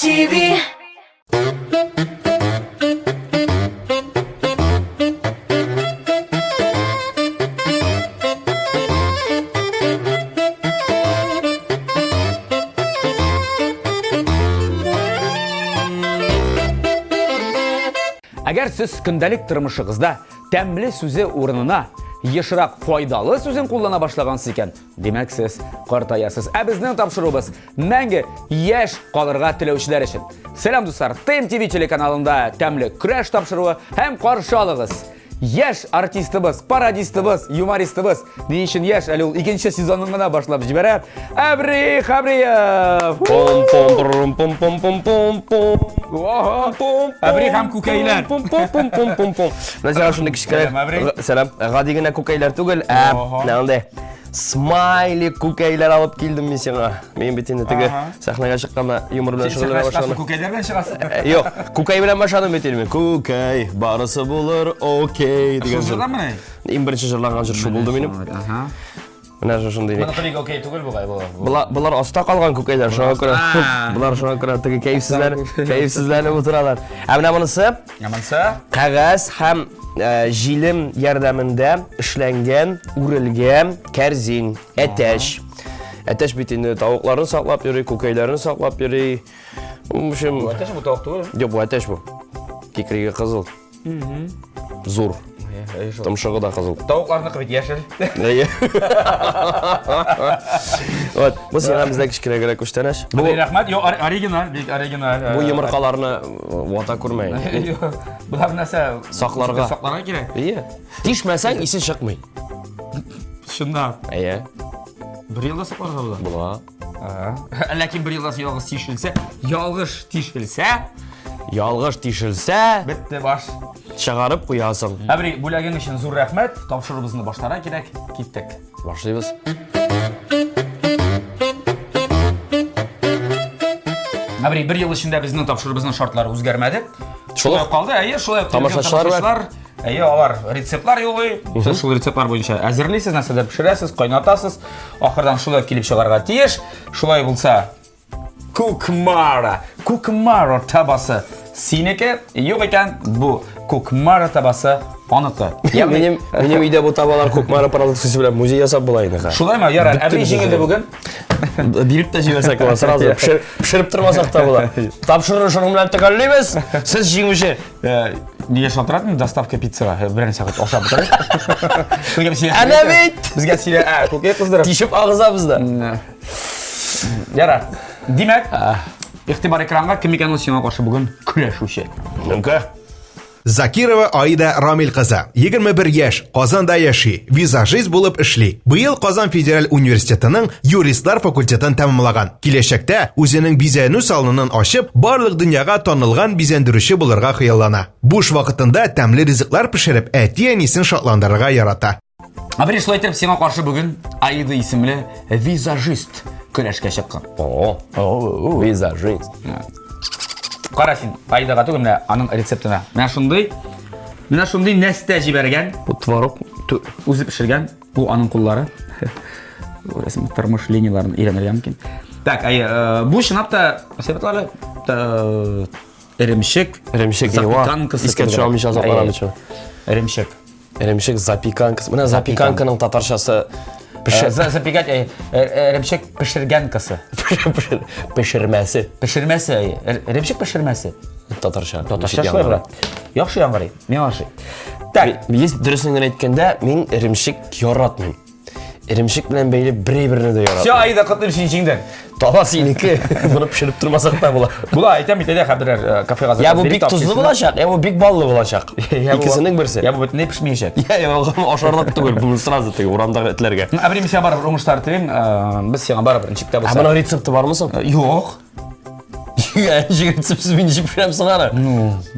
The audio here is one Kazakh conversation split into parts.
TV. Agar siz kundalik turmushingizda tamli so'zi o'rnina yashiroq foydali so'zni qo'llana boshlagansiz ekan, demak siz qortayasiz. Bizning topshirig'imiz menga yosh qolirga tilovchilar uchun. Salom do'stlar, TMTV telekanalida tamli kurash topshirig'i ham qarshi olasiz. Yosh artistimiz, parodistimiz, yumoristimiz deyishin yosh ali ul ikkinchi sezonini boshlab jibarar. Abri Xabriyev. Pom pom pom pom pom pom pom. Abri ham kukaylar. Pom pom pom pom pom pom. Mesela shunda kichkina salam, g'adigina kukaylar tugul. Nanda? Smiley kukaylar olib keldim men senga. Men bitinda tigi sahnaga chiqqanda yumor bilan shug'ullana boshladim. Kukaylar bilan chiqasiz. Yo'q, kukay bilan boshladim bitilmen. Kukay, barisi bo'lar, okey degan so'z. Eng birinchi jillangan shu bo'ldi menim. Mana shunday. Buni qiling okey tugul bu. Bular ostda qolgan kukaylar, shunga ko'ra. Bular shunga ko'ra tigi kayfsizlanib o'tiralar. Mana bunisi? Qog'oz ham jilim yordamida ishlangan, urilgan karzin, atash. Atash bitini tovuqlarni saqlab yuring, kukaylarni saqlab yuring. Atash bu tovuq to'g'ri? Yo'q, bu atash bu. Kekriga qizil. Zo'r. Tumshug'i da qizil. Tovuqlarni qilib yashil. Вот, bu senamizda kichkina ko'shtanash. Bu rahmat, yo'q, original. Bu yumurqalarni vata ko'rmang. Bular narsa Soqlarga kerak. Iya. Tishmasang isi chiqmaydi. Shundan. Iya. Bir yilda soqlarga bular. Bular. Lekin bir yilda yolg'iz tishilsa, bitta bosh Chiqarib qo'yasan. Abri, bo'lgan uchun zo'r rahmat. Topshirig'imizni boshlana kerak. Ketdik. Boshlaymiz. Abri, bir yil ichida bizning topshirig'imizning shartlari o'zgarmadi. Shulay qoldi. Shulay tomoshachilar. Ular retseptlar yo'g'i. Siz shu retseptlar bo'yicha azirlaysiz, narsalar pishirasiz, qaynatasiz. Oxirdan shulay kelib chiqarga tiyish. Shulay bo'lsa, Kukmara tabasi siniki yo'q ekan, bu Kukmara tabasi oniqi. Mening uyda bu tabalar Kukmara produksiyasi bilan muzey yasab bo'laydi. Shulaymi? Yarar, abri jingildi bugun. Berib tashivasak bo'lar, sразу pishirib turmasak da bo'lar. Topshiriqni bilan takallaymiz. Siz jingmishi. Niye shotiradimi? Dostavka pitssaga birinchi soat oshab o'tiradi. Ana bit. Bizga sira, ko'kay qizdirib. Tishib og'izabizda. Yarar. Demak, ixtibor ekranga kim ekanini senga qarshi bugun kurashuvchi. Zakirova Aida Ramil qizi, 21 yosh, Qozonda yashay, vizajist bo'lib ishlaydi. Bu yil Qozon federal universitetining yuristlar fakultetini tamomlagan. Kelajakda o'zining bizaynu salonidan oshib, barliq dunyoga tanilgan bizandiruvchi bo'larga xayollana. Bo'sh vaqtida tamli rizqlar pishirib, atiyanisini shodlantirishga yarata. Abri shlaytirib senga qarshi bugun Aida ismli vizajist kurashga chiqqan. Vizajist. Qarashin, Aidaga tug'imla aning retseptini. Mana shunday nasda jibergan, Bu tvorog o'zi pishirgan, bu aning qo'llari. Rasm turmush liniyalarini o'rganishim mumkin. Tak, bu shinapta sepatlari erimshik, zapikanka, iskachon mishazaqlarni uchun. Erimshik zapikanka. Mana zapikankaning tatarchasi Zapikat erimshik pishirgankasi. Pishirmasi. Erimshik pishirmasi. Tatarcha. Shulay. Yaxshi yang'iri. Men yaxshi. Tak, biz durustini aytganda, men erimshik yoratmayman. Erimshik bilan beyli bir-birini de yoratmayman. Shu Aida qilib ishingdan. Tovasiniki buni pishirib turmasak da bular. Bular aytamiz-da, xabarlar kafega. Ya bu big tuzli bo'lacaq, ya bu big balli bo'lacaq. Ikkisining birisi. Ya bu ne pishmayacak. Ya oshorlab tugul, bu sразу tegi uramdagi itlarga. Abri sen baribir o'ng'ish tartibim, biz senga baribir inchikda bo'lsa. Mana retsepti bormi sen? Yo'q. Retseptsiz men ishib pishiramiz qani?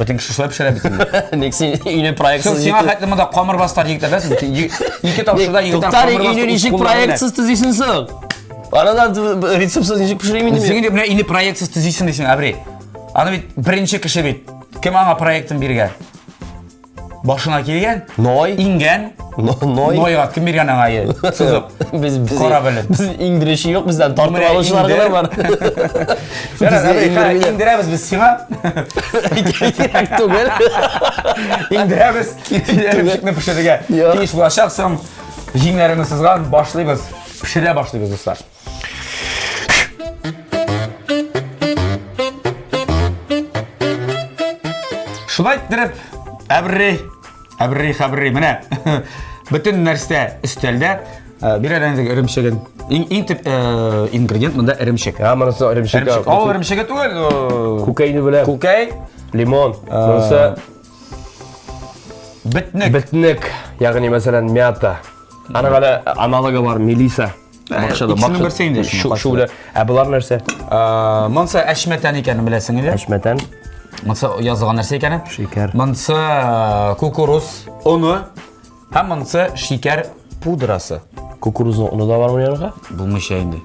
Bitin kishi shular pishiradi bitin. Nexin uyni proyektsiz. Sen qaytlamada qomir bostar yigitlarsiz. Ikki topshirda yigitlar qomir bostar. Uyni ishik proyektsiz tuzishin sen. Anadan retseptsiz ishib pishirmayman. Sen bilan uyni proyektsiz tuzishin desang, Abri. Ana birinchi kishi bit. Kim anga proyektini bergan? Башына келген, Ной. инген, Ной. Нойға кім берген аңайы? Сызып. Biz Қора біліп. Biz indireşi yok bizden. Tartып alışılar kadar var. İndirəmiz biz сиңа. Керек түгел. İndirəmiz. Ərimşikni pişirге. Кейіш бұлашақсың. Жеңлеріңі сызған, башлайбыз. Пішіре башлайбыз, достар. Шулай діріп, әбіррей, міне. Бүтін нәрсте үстелде. Bir әләнізге ірімшігін. Ең тіп ингредиент мұнда ірімшік. Мұнысы ірімшік. Ал ірімшігі түгел. Кукейні білем. Кукей. Лимон. Мұнысы Бітнік. бітнік. Яғни мәселен мята. Анағалы аналогы бар Мелиса. İkisini görseyin de. Şöyle. Бұлар нәрсе? Мұнысы әшметен екенін білесің еле. Әшметен. Мұнысы yazılan нәрсе екені. Şeker. Мұнысы кукуруз ұны. Һәм мұнысы шекер пудрасы. Kukuruzun unu da var mı yanıqa? Bulmuş енді.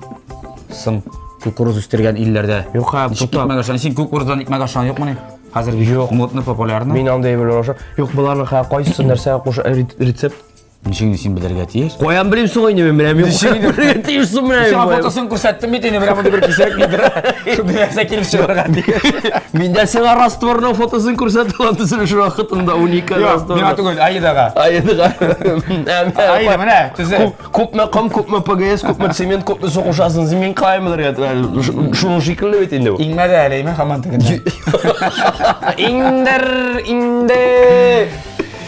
Сың кукуруз үстірген иллерде. Yok abi. Сен кукуруздан икмәк ашан жоқ мұны? Қазір модны, популярны. Мен андай білер аша. Yok бұларның қайсысы нәрсе қошы рецепт? Нешеңді сен білерге тиеш? Қоян білемсің ғой немен білем. Нешеңді білерге тиешсің білем. Сен фотосын көрсәттім бетіне бір амады бір кесерек недір. Шұнды нәрсе келіп шығырған дейді. Мен де сен растворның фотосын көрсәтіп алатысың үшін уақытында уникаль раствор. Мен атығыл, Айдаға. Айдаға. Айда, міне, түзі. Көпме қым, көпме ПГС, көпме цемент, көпме соқушасын зімен қаймыларға. Шұның шекілі бетінде бұл. Иңмәді әлейме, хаман тігінде. Иңдер.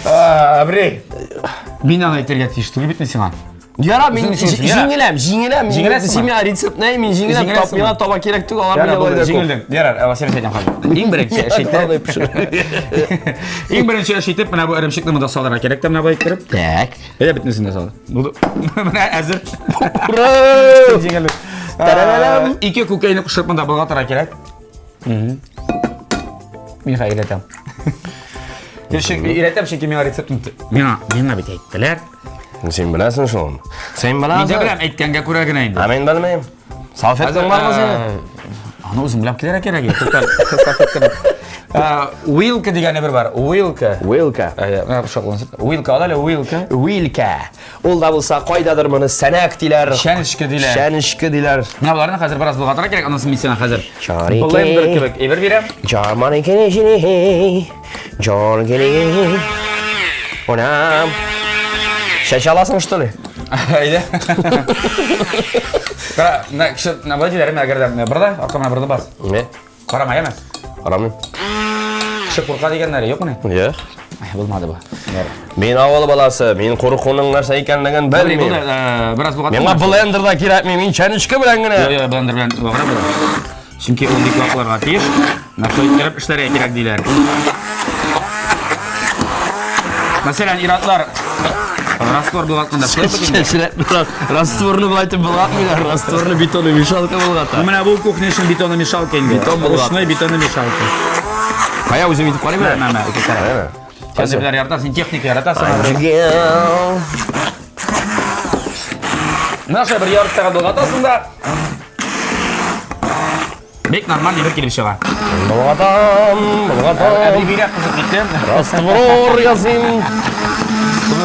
Әбірей. Мен ана етерге тиіштігі бітіне сеңан. Яра, мен жеңілем. Сен мен рецепт не, мен жеңілем. Мен таба керек түгі алар мен олайда көп. Жеңілдің. Ярар, сен сәйтен қалды. Ең бірінші әшейтіп, мына бұл ірімшікті мұнда салдыра керек, мына бұл ектеріп. Так. Әйде бітінісінде салды. Мына әзір. Ура! Жеңілдің. Ике көкейіні құшып мұнда бұлға тұра керек. Мен қай елетем. Үйретем шеке меңа рецептін меңа бет әйттілер. Сен білесің шоғын. Сен білесің. Мен де білем, әйткенге көреген әйінді. Мен білмейм. Салфеттің бар ма сені? Аны өзім білем келер әкер әге. Салфеттің. Уилка дегені бір бар. Уилка. Уилка алалы, уилка. Уилка. Ол да болса қойдадыр мұны сәнәк дейлер. Шәнішкі дейлер. Шәнішкі дейлер. Мына бұларына қазір біраз бұлға тұра керек, анасын мен сені қазір. Жареке. Бұлайым бір кебек. Ебір берем. Жарманы кені жіне. Жар кені. Онам. Шәш аласың что ли? Әйде. Қара, мына бұлай дейлерім әгерден бірді, арқамына бірді бас. Не? Қарамай емес. Қарамын. Кіші қорқа дегенлері жоқ мұны? Е? Болмады бұл. Мен ауыл баласы, мен қорқуның нәрсе екенлігін білмеймін. Біраз бұлға Менға блендерда керек, мен чәнішкі білән гіне. Блендер білән оғыра бұл. Чүнки ол екі вақыларға тиеш, настойттеріп іштері керек дейлер. Мәселен, иратлар раствор бұлғатқанда көп бітінде. Растворны бұлайтын бұлғатмайлар, растворны бетоны мешалка бұлғата. Мына бұл кухня үшін бетоны мешалка енді. Бетон бұлғат. Ручной бетоны мешалка. Қая өзім етіп қарай ма? Мәмә, өте қарай. Сен білер яратасың, техника яратасың. Наша бір ярыстаға бұлғатасың да. Бек нормальный бір келіп шыға. Бұлғатам. Әбір бейрек қызық кеттен. Раствор ясың.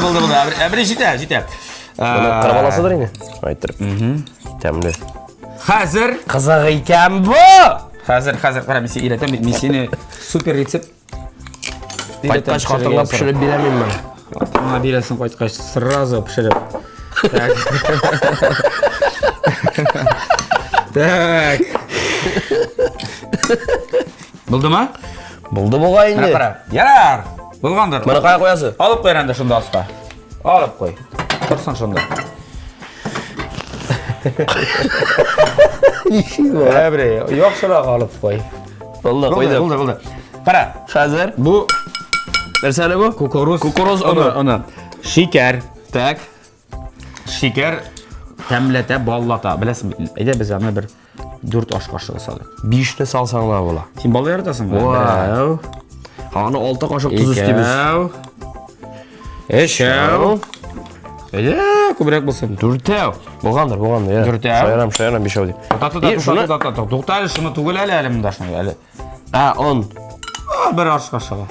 Болды. Әбір жете. Қырып аласыдыр ені? Айттырып. Тәмді. Қазір. Қызық екен бұ! Қазір, қара, мен сені үйретем, мен сені супер рецепт. Қайтқаш қартыңға пішіріп беремін мен. Қартыңға бересің қайтқаш, сразу пішіріп. Так. Болды ма? Болды бұға енді. Қара. Ярар. Болғандар. Мұны қай қоясы? Алып қой әнді шында асқа. Алып қой. Тұрсын шында. Әбірей, жоқ шырақ алып қой. Болды. Қара. Қазір. Бұл Нәрсәлі бұ? кукуруз ұны. Шекер. Так. Шекер тәмләтә, баллата. Білесің, әйде біз аны бір 4 аш қашығы салдық. 5-ні салсаңла бұла. Сен балы яратасың ба? Вау. Аны 6 қашық тұз істеміз. Үшеу. Әйде, көбірек болсын. 4-тәу. Болғандар. 4-тәу. Шайрам 5-ау деп. Тоқтайлы шыны түгіл әлі мұнда шыны әлі. 10. Бір аш қашығы.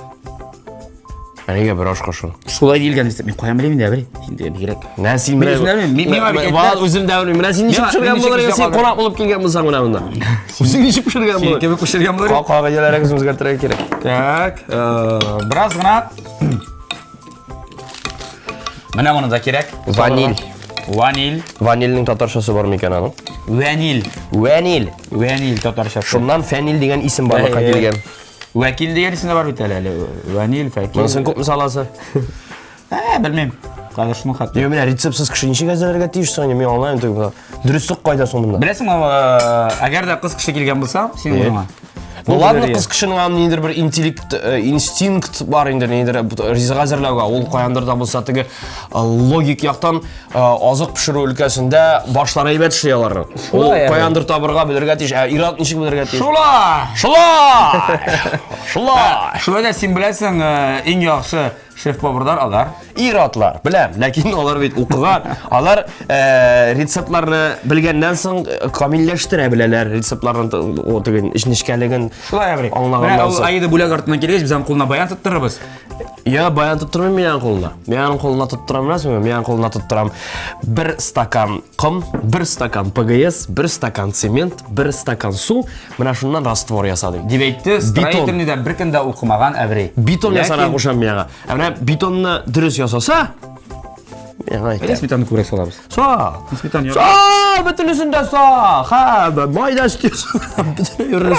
Әнеге бір ашқа шын. Шулай дейілген істеп, мен қоям білемін де, әбірей. Сенде бігерек. Нә сен Мен өзім дәмін, мен өзім дәмін. Мына сен нешіп пішірген болар екен, сен қонақ болып келген болсаң мына мұнда. Өзің нешіп пішірген болар? Сен кебек пішірген болар екен. Қағиделеріңіз өзгертірек керек. Так, біраз ғана. Мына мұны да керек. Ваниль. Ванильның татаршасы бар ма екен аның? Ваниль татаршасы. Шуннан фәнил деген исім барлыққа келген. Вәкил деген ісінде бар бит әлі. Ваниль, фәкил. Мұнысын көп мысаласы? Білмейм. Қазір шының хаты. Мен рецептсіз кіші неше газелерге тиішсің, мен онлайн түгі. Дұрыстық қайда сонда? Білесің, әгер де қыз кіші келген болса, сен орыңа. Ладно, қыз кішінің аңы нендір бір инстинкт бар енді, нендір ризық әзірлеуге. Ол қояндырда болса тігі логик яқтан азық пішіру өлкәсінде башлар әйбәт шлей аларың. Ол қояндыр табырға білірге тиіш, ират нешік білірге тиіш. Шулай да сен білесің, ең яқшы шеф-повардар алар. Иратлар, білем, ләкин олар бет оқыған. Алар рецептларны білгеннен соң камилләштіре білелер. Рецептларын ішінішкәлігін аңлағандан соң. Айды бөлек артынан келгеш, біздің қолына баян тұттырырбыз. Я баян тұттырмын менің қолына. Менің қолына тұттырам, менің қолына тұттырам 1 стакан құм, 1 стакан ПГС, 1 стакан цемент, 1 стакан су. Мына шуннан раствор ясадым. Дебейтті строительныйда бір кінде оқымаған әбірей. Бетон ясана қошам мияға. Әміне бетонны дұрыс ясаса, Әлі сметаны көбірек салабыз. Бүтінісінде са, майда істейсің.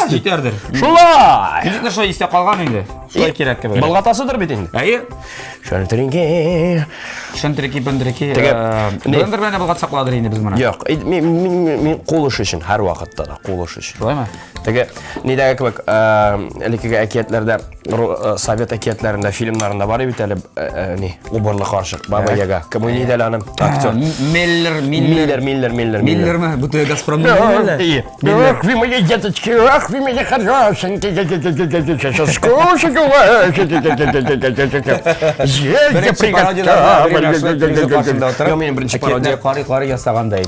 Жетердір. Шулай! Күзікті шулай істе қалған енді. Шулай керек кебір. Балғатасыдыр бет енді. Әйі. Шөнтірінге. Бөндіріке. Бөндір бәне бұлғат сақладыр енді біз мұна. Жоқ, мен қол ұшы үшін, әр уақытта да қол ұшы үшін. Шулай ма? Теге, недегі кебек, әлікеге әкиетлерді, совет әкиетлерінде, фильмларында бар ебет әлі, обырлы қаршық, Баба Яга. Кім ойнейді әлі аным? Актер. Миллер ма? Бұты Газпромның Миллер. Ах, вы мои деточки, ах, вы мои хорошенькие. Сейчас скушать у вас.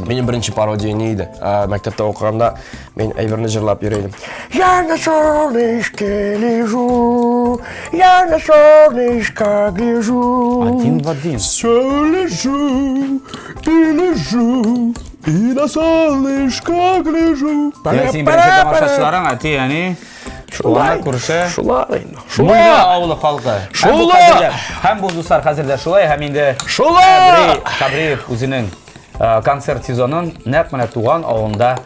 Менің бірінші пародия нейді? Мәктепте оқығанда мен әйверні жырлап үйрейдім. Я на солнышке лежу, я на солнышко гляжу. Один в один. Все лежу, и на солнышко гляжу. Сен бірінші тамашашыларың әте, яғни Шулай көрші. Мұлға ауылы қалқы. Шулай! Хәм бұл достар қазірде шулай, хәм енді Шулай! Қабриев өзінің концерт сезонын нәп міне туған ауылында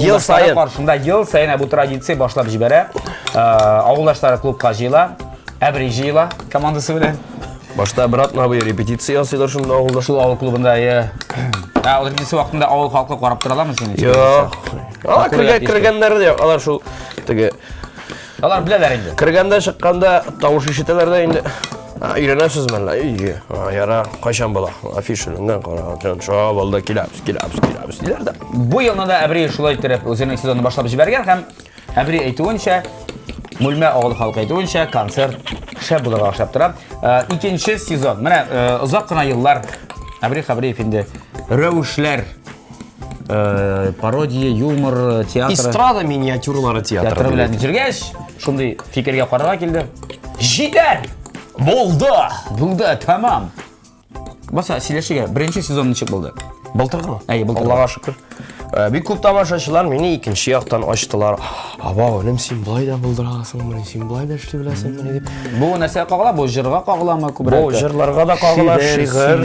ел сайын қаршында ел сайын бұл традиция башлап жібәрі. Ауылдаштары клубқа жиыла, әбірей жиыла командасы білен. Башта брат набы репетиция асыйлар шында ауылда. Шул ауыл клубында Ол репетиция вақытында ауыл халқы қарап тұра аламыз сен? Жоқ. Алар кіргендер де жоқ. Алар шул теге Алар білелер енді. Кіргенде шыққанда тауыш ишетелер де енді. Үйренесіз мәлі. Үйге. Яра қайшан бола. Афишілінген қара. Шабалда келапс дейлер де. Бұл еліне де әбірей шулай тіріп өзінің сезонын башлап жіберген һәм әбірей айтуынша Мүлме ауыл халқы айтуынша концерт шәп бұларға ашап тұра. Икенші сезон. Міне ұзақ қына еллар әбірей Қабриев енді рәуішлер, пародия, юмор, театр. Эстрада миниатюрлары театры. Театры білән жүргеш, шындай фикерге қарарға келді. Жетер! Болды, тамам. Баса, селешіге бірінші сезон нешік болды? Былтыр ғана. Былтыр. Аллаға шүкір. Бек көп тамашашылар мені екінші яқтан аштылар. Аба, өлім сен бұлай да бұлдырағасың, мені сен бұлай да ішті білесің, мені деп. Бұл нәрсе қағыла, бұл жырға қағыла ма көбірек? Бұл жырларға да қағыла, шиғыр,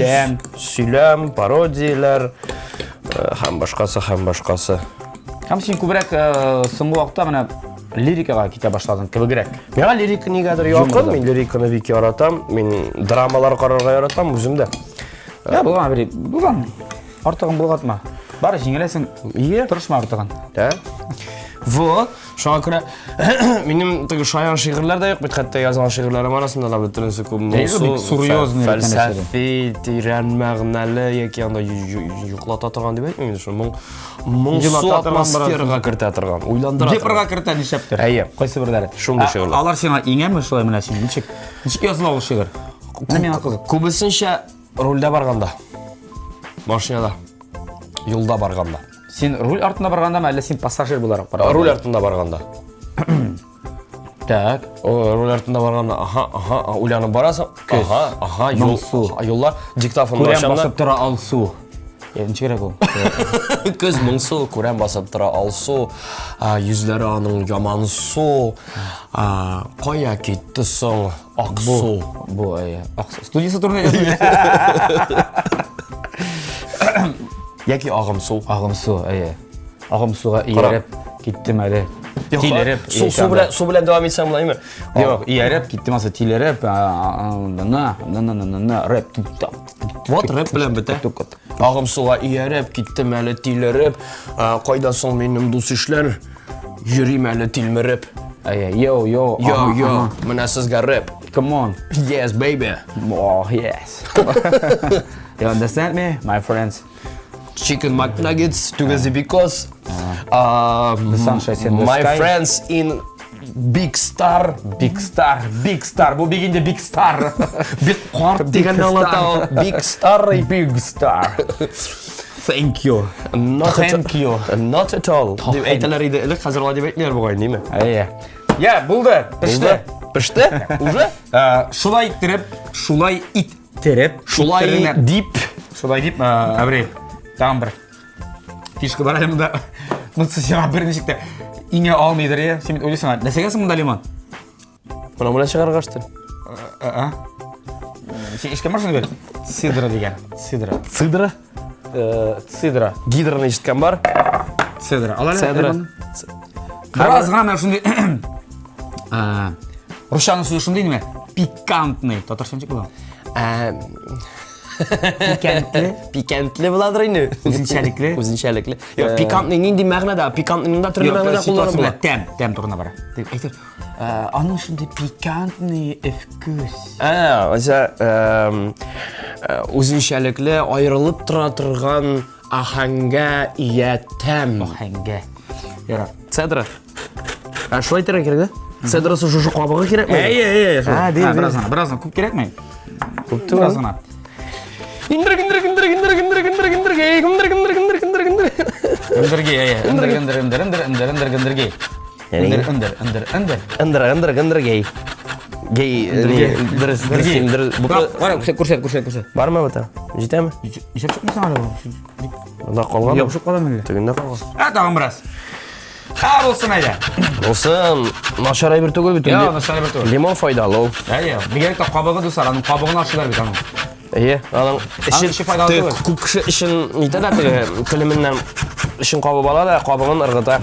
сөйлем, пародиялар, һәм башқасы. Һәм сен көбірек соңғы уақытта міне лирикаға кете башладың, көбірек. Меға лирика негадыр яқын, мен лириканы бек яратам, мен драмалар қарарға яратам өзімді. Бұлған, артығын бұлғатма. Бары жеңелесің, тұрышма артығын. Вот, шоға күрі, менің шаян шиғырлар да yok, бет қатта yazған шиғырларым арасында да білтірінсі көп фәлсәфи, тирән мәғінәлі, екі янда юқлата тұрған деп айтмайын, мұңсу атмосфераға кірті атырған, ойландыра тұрған. Депірға кірті нешептір? Әйе. Қойсы бірдері. Шумды шиғырлар. Алар сені еңе ме шылай міне сен? Нешек языла ол шиғыр? Көбісінше рөлде барғанда, машинада, юлда барғанда. Сен руль артында барғанда ма, әлі сен пассажир боларақ барғанда? Руль артында барғанда. Так, рөл артында барғанда, аха, ойланып барасың. Аха, жоллар, диктофон Көрем машамда. басып тұра алсу. Неше керек ол? Көз мың су, көрем басып тұра алсу, yüzлері аның яман су, қоя кетті соң ақсу. Бұл, ақсу. Студиясы тұрны еді. Яки ағым су. Ағым су, ағым суға иеріп, кеттім әлі. Тилеріп. Су білән давам етсем бұлай ме? Жоқ, иеріп, кеттім асы тилеріп, рэп. Вот рэп білән біті. Ағым суға иеріп, кеттім әлі тилеріп, қайдан соң менің дұс ішлер, жүрім әлі тілміріп. Yo, Мына сізге рэп. Come on. Yes, baby. Oh, yes. You understand me, my friends? Chicken McNuggets, together because sunshine in the my sky. friends in Big Star. Big Star. Бұл бегенде Big Star. Big Quark деген алатау. Big Star. Big Star. Thank you. Thank you. Not at all. Деп айталар еді. Әлі қазір олай деп айтмайлар бұғай, неме? Болды. Пішті. Пішті? Уже? Шулай иттеріп. Шулай дип. Әбірей. Тағым бір. Фишкі бар әлемді. Мұнсы сен бір нешікті ине алмайдыр, Сен ойлайсың, нәсегесің мұнда лимон? Мұна мұна шығар қашты. Сен ешке маршыны бер? Цидра деген. Цидра. Гидраны ешіткен бар? Цидра. Ал әлі? Цидра. Біраз ғана шындай... Рушаның сөзі шындай неме? Пикантный. Татаршанчик бұл? Пикантлы бұладыр айны. Өзіншәліклі. Пикантный ненде мәғінада, пикантныйның да түрлі мәғінада қолданып бұла. Тәм тұрына бара. Аның шындай пикантный вкус. Өзіншәліклі айырылып тұра тұрған аханға ия тәм. Аханға. Цедра. Шылай терен керек да? Цедрасы жұшы қабығы керек ме? Біразына көп керек ме? Көпті ма? Көрсет. Бар ма бұта? Жете ме? Ешеп шықмайсың әлі бұл? Онда қалған? Ешіп қалам әлі? Түгінде қалған. Тағым біраз. Болсын әлі. Болсын, нашарай бір түгіл бітін. Нашарай бір түгіл. Лимон файдалы ол. Бігеректі қабығы дұсар, аның қабығын ашылар бет аның. Аның көп кіші ішін нетеді әтігі кілімінен ішін қабып алады, қабығын ұрғыта.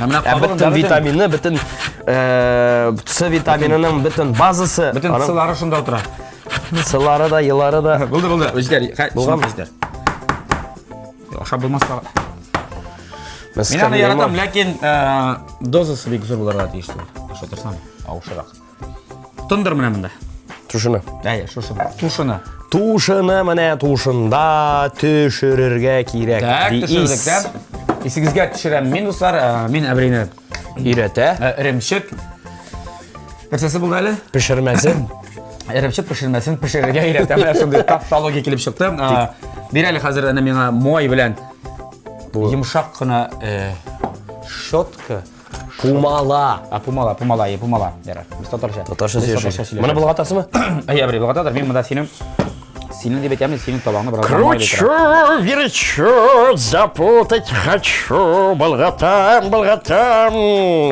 Біттін витамині, біттін С витаминінің біттін базысы. Біттін сылары шында отыра. Сылары да, елары да. Болды. Болған ма? Аша болмас баға. Мен аны яратам, ләкин дозасы бек зор боларға дейшті. Аша тұрсам, ауышырақ. Тұндыр мұна мұнда. Тушыны. Тушыны. Тушыны мұне тушында түшірірге керек. Так, түшірдік, да? Есігізге түшірем мен ұсар, мен әбірейні үйреті. Ірімшік. Бірсесі бұл әлі? Пішірмәсін. Ірімшік пішірмәсін, пішірге үйретем. Шындай таптология келіп шықты. Бір әлі қазір әні меңа мой білән Емшақ қына шотка. Пумала. Пумала. Біз татарша сөйлеші. Мұны бұл қатасы ма? Әбірей, бұл қатадыр. Мен мұнда сенің деп етемін, сенің табағына біраз Кручу, верчу, запутать хочу, балғатам,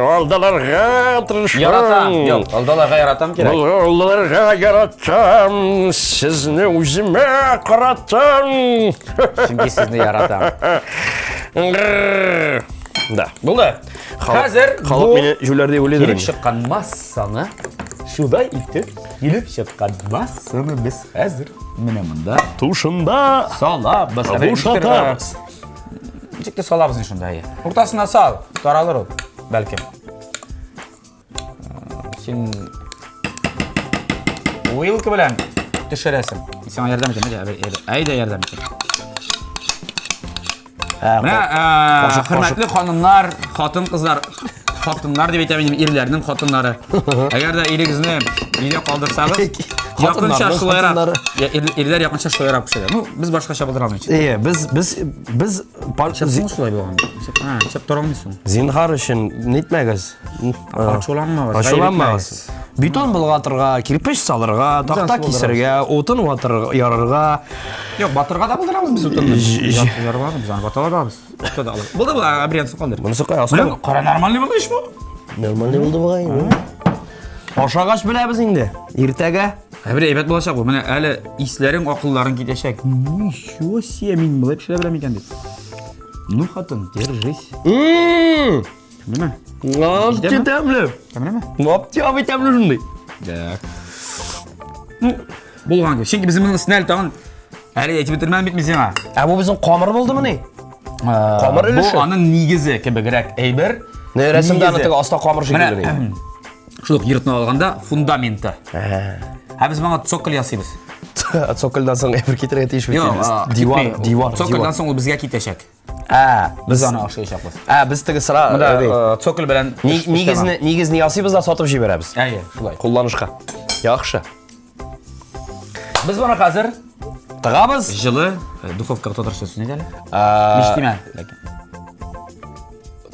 алдаларға тырышам. Яратам, жоқ, алдаларға яратам керек. Алдаларға яратам, сізні өзіме қаратам. Шынки сізні яратам. Да, болды. Қазір Халық мені жүлерде өледі. Келіп шыққан массаны, шудай итті, келіп шыққан массаны біз қазір міне мұнда Тушында салабыз. Бушатамыз. Жекте салабыз шында. Ортасына сал, таралыр ол, бәлкім. Сен уилкі білән түшіресің. Сен ярдам екен, әйде ярдам екен. Hürmetli hanımlar, xatın qızlar, xatınlar деп айтамын, ерлердің xatınları. Әгер де елігізні үйде қалдырсаңыз, якынша шулайрап. Ерлер якынша шулайрап күшеді. Біз башқаша білдіре алмайыз. Біз Шепсің шулай болған. Шеп тұрамайсың. Зинхар үшін нетмәгіз. Ашуланмағыз. Бетон былғатырға, кирпич салырға, тақта кесерге, отын ярырға. Жоқ, батырға да бұлдырамыз біз отынды. Ярыға біз аны баталар да біз. Бұл да абриянсы қалдыр. Бұнысы қай асқан? Қара нормальный болды еш бұл? Нормальный болды бұғайын. Ашағаш біләбіз енді, ертәге. Әбір әйбәт болашақ бұл. Міне әлі ислерің, ақылларын кетешек. Ничего себе, мен бұлай пішілі білем екен дейді. Ну, қатын, держись. Кәмді ме? Апте тәмлі. Кәмді ме? Апте абай тәмлі жындай. Ну, болған ке. Шенке біздің мұны сінәлі тағын әлі әйті бітірмән бітмесен ға. Бұл біздің қамыр болды мұны? Қамыр үліші? Бұл аның негізі кебігірек әйбір. Не, рәсімді анытығы аста қамыр шекелі. Шұлық ертін алғанда фундаменті. Біз маңа цокол ясыйбыз. Цоколдан соң әбір кетірге тейіш бетеміз. Диван. Цоколдан соң ол бізге кетешек. Біз аны ақшы ешақпыз. Біз тігі sıra цокол білән негізіне ясыйбыз да сатып жіберәбіз. Шулай. Қолланышқа. Яқшы. Біз бұны қазір тығабыз. Жылы духовкаға тодыршы сүнеді әлі? Мештемен.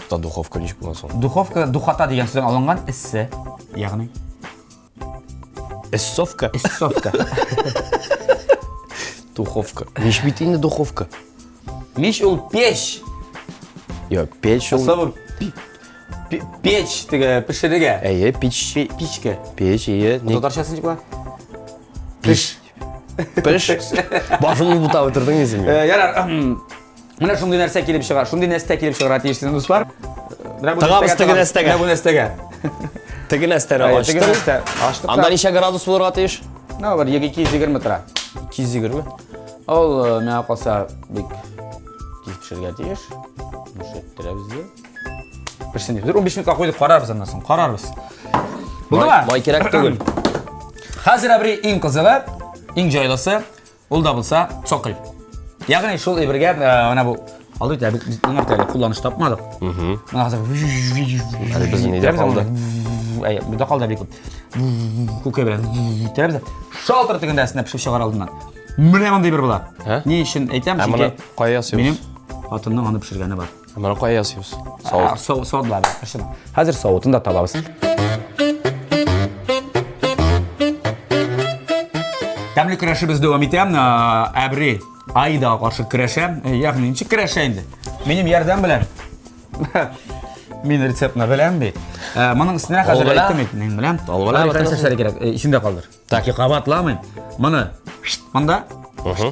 Тұта духовка неш болған соң? Духовка, духата деген сөзден алынған ісі, яғни? Іссовка. Іссовка. Духовка. Меш бетейінді духовка? Меш ол пеш. Yok, пеш ол... Особы печ, тігі пішіріге. Әйе, пеш. Печке. Пеш, әйе. Тодыршасын жекла? Пеш. Пеш? Башын бұта өтірдің езім. Ярар, мына шундай нәрсе келіп шығар, шундай нәрсе келіп шығар атейшісін дұс бар. Тығамыз тігі нәрстеге. Бұл нәрстеге. Тігі нәрстені аштық. Анда неше градус болыр атейш? Бір 220 тұра. 220? Ол мәа қалса бек кез пішірге атейш. Мүшеттірі бізде. Пішсен деп. 15 минутқа қойдып қарарбыз аннасын, қарарбыз. Болды ма? Май керек түгіл. Қазір әбірі ең қызығы, ең жайлысы, ол да болса цокол. Яғни шул әбірге, ана бұл алды өте біз өңіртәлі қолланыш тапмадық. Мына қазір Әлі біздің неде қалды? Бұда қалды әбірі көке бірін тәрі бізді шалтыр түгінді әсіне пішіп шығар алдынан. Міне маңдай бір бұла. Не үшін әйтем? Әміні қай ясыйбыз? Менің қатынның аны пішіргені бар. Әміні қай ясыйбыз? Сауыт. Сауыт бұла бір. Қазір сауытын да табабысын. Тәмлі күрәші біз дөуам етем, әбірі айдаға қаршы күрәші, яғни неше күрәші енді. Менің ерден білем. Мен рецептіні білем бе. Мұның үстіне қазір әйттім етін, мен білем. Қайсаштары керек, ішінде қалдыр. Так, қабатламын. Мұны, мұнда,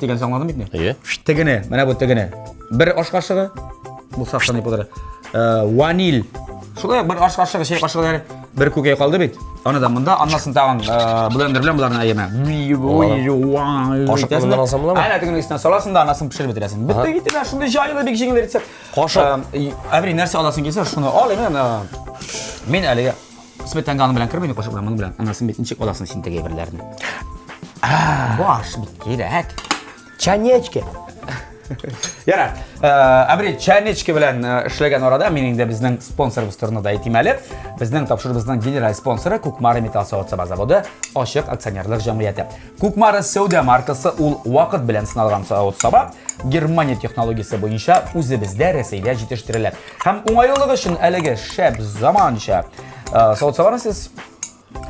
деген соңладым бетіне. Тігіні, мәне бұл тігіні. Бір ош қашығы, бұл сақсан еп отыры. Ванил. Шулай бір ош қашығы, шей қашығы дәрі. Бір көкей қалды бет. Анадан мұнда, аннасын тағын блендер білем бұларын әйеме. Қашық мұндан алсам бұла ма? Әйін әтігінің үстіне саласың да анасын пішір бітіресің. Бітті кетті, шындай жайлы бек жеңіл рецепт. Қашық. Әбірі нәрсе аласың келсе, шыны ал емен. Мен әліге спеттен ғаны білен кірмейді қашық білен, мұны білен. Анасын бетін чек аласың синтеге бірлеріне. Баш бит керек. Чанечке. Яра, әбірі чайнечке білән ішлеген орада менің де біздің спонсорымыз тұрны да етім әлі. Біздің тапшырыбыздың генерал спонсоры Кукмары металл сауытсаба заводы ашық акционерлік жамғияты. Кукмары Сауда маркасы ол уақыт білән сыналған сауытсаба Германия технологиясы бойынша өзі бізде Ресейде жетіштірілер. Һәм оңайлығы үшін әлігі шәп заманша сауытсабаны сіз